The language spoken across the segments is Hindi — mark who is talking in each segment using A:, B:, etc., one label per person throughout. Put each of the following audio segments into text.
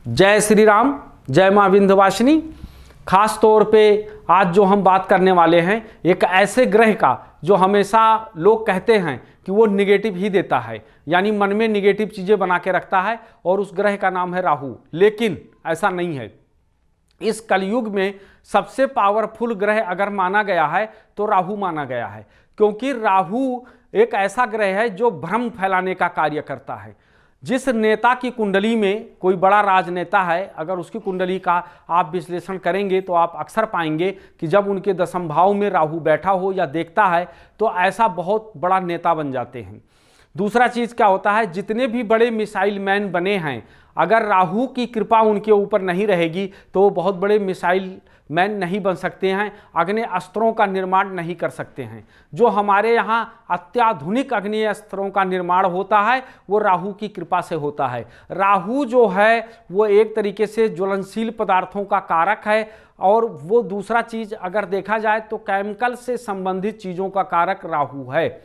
A: जय श्री राम, जय माँ विंध्यवासिनी। खास तौर पे आज जो हम बात करने वाले हैं एक ऐसे ग्रह का जो हमेशा लोग कहते हैं कि वो निगेटिव ही देता है, यानी मन में निगेटिव चीज़ें बना के रखता है, और उस ग्रह का नाम है राहु। लेकिन ऐसा नहीं है। इस कलयुग में सबसे पावरफुल ग्रह अगर माना गया है तो राहु माना गया है, क्योंकि राहु एक ऐसा ग्रह है जो भ्रम फैलाने का कार्य करता है। जिस नेता की कुंडली में कोई बड़ा राजनेता है, अगर उसकी कुंडली का आप विश्लेषण करेंगे तो आप अक्सर पाएंगे कि जब उनके दशम भाव में राहु बैठा हो या देखता है तो ऐसा बहुत बड़ा नेता बन जाते हैं। दूसरा चीज़ क्या होता है, जितने भी बड़े मिसाइल मैन बने हैं, अगर राहु की कृपा उनके ऊपर नहीं रहेगी तो वो बहुत बड़े मिसाइल मैन नहीं बन सकते हैं, अग्नि अस्त्रों का निर्माण नहीं कर सकते हैं। जो हमारे यहाँ अत्याधुनिक अग्नि अस्त्रों का निर्माण होता है वो राहु की कृपा से होता है। राहु जो है वो एक तरीके से ज्वलनशील पदार्थों का कारक है, और वो दूसरा चीज़ अगर देखा जाए तो केमिकल से संबंधित चीज़ों का कारक राहु है,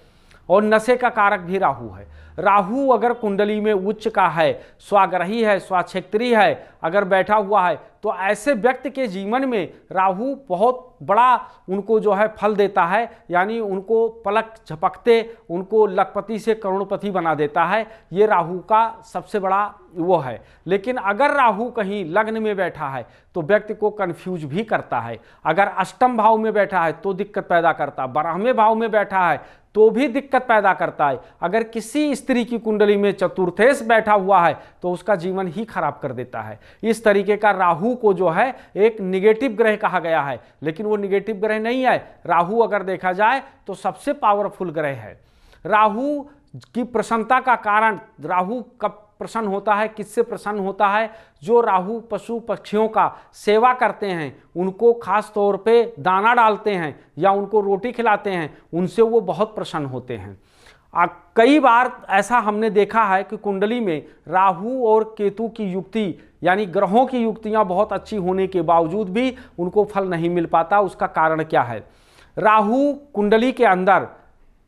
A: और नशे का कारक भी राहु है। राहु अगर कुंडली में उच्च का है, स्वाग्रही है, स्वाक्षेत्री है, अगर बैठा हुआ है, तो ऐसे व्यक्ति के जीवन में राहु बहुत बड़ा उनको जो है फल देता है, यानी उनको पलक झपकते उनको लखपति से करोड़पति बना देता है। ये राहु का सबसे बड़ा वो है। लेकिन अगर राहु कहीं लग्न में बैठा है तो व्यक्ति को कंफ्यूज भी करता है। अगर अष्टम भाव में बैठा है तो दिक्कत पैदा करता, 12वें भाव में बैठा है तो भी दिक्कत पैदा करता है। अगर किसी स्त्री की कुंडली में चतुर्थेश बैठा हुआ है तो उसका जीवन ही खराब कर देता है। इस तरीके का राहु को जो है एक निगेटिव ग्रह कहा गया है, लेकिन वो निगेटिव ग्रह नहीं है। राहु अगर देखा जाए तो सबसे पावरफुल ग्रह है। राहु की प्रसन्नता का कारण, राहु कब प्रसन्न होता है, किससे प्रसन्न होता है? जो राहु पशु पक्षियों का सेवा करते हैं, उनको खास तौर पे दाना डालते हैं या उनको रोटी खिलाते हैं, उनसे वो बहुत प्रसन्न होते हैं। कई बार ऐसा हमने देखा है कि कुंडली में राहु और केतु की युक्ति, यानी ग्रहों की युक्तियां बहुत अच्छी होने के बावजूद भी उनको फल नहीं मिल पाता। उसका कारण क्या है? राहु कुंडली के अंदर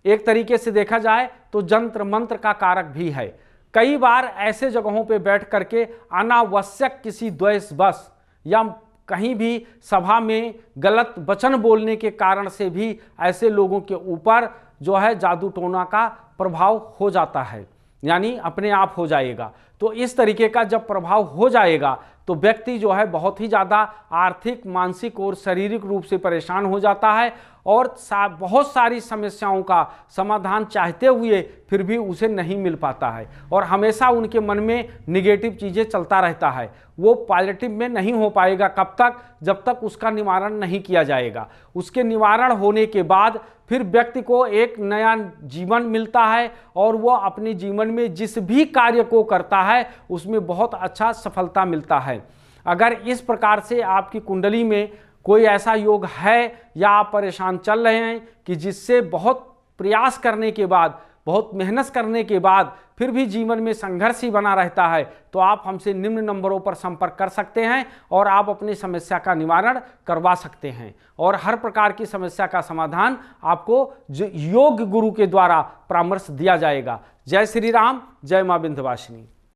A: एक तरीके से देखा जाए तो जंत्र मंत्र का कारक भी है। कई बार ऐसे जगहों पे बैठ करके अनावश्यक किसी द्वेषवश या कहीं भी सभा में गलत वचन बोलने के कारण से भी ऐसे लोगों के ऊपर जो है जादू टोना का प्रभाव हो जाता है, यानी अपने आप हो जाएगा। तो इस तरीके का जब प्रभाव हो जाएगा तो व्यक्ति जो है बहुत ही ज़्यादा आर्थिक, मानसिक और शारीरिक रूप से परेशान हो जाता है, और बहुत सारी समस्याओं का समाधान चाहते हुए फिर भी उसे नहीं मिल पाता है, और हमेशा उनके मन में निगेटिव चीज़ें चलता रहता है। वो पॉजिटिव में नहीं हो पाएगा कब तक, जब तक उसका निवारण नहीं किया जाएगा। उसके निवारण होने के बाद फिर व्यक्ति को एक नया जीवन मिलता है, और वो अपने जीवन में जिस भी कार्य को करता है उसमें बहुत अच्छा सफलता मिलता है। अगर इस प्रकार से आपकी कुंडली में कोई ऐसा योग है या आप परेशान चल रहे हैं कि जिससे बहुत प्रयास करने के बाद, बहुत मेहनत करने के बाद फिर भी जीवन में संघर्ष ही बना रहता है, तो आप हमसे निम्न नंबरों पर संपर्क कर सकते हैं और आप अपनी समस्या का निवारण करवा सकते हैं, और हर प्रकार की समस्या का समाधान आपको योग गुरु के द्वारा परामर्श दिया जाएगा। जय श्री राम, जय मां विंध्यवासिनी।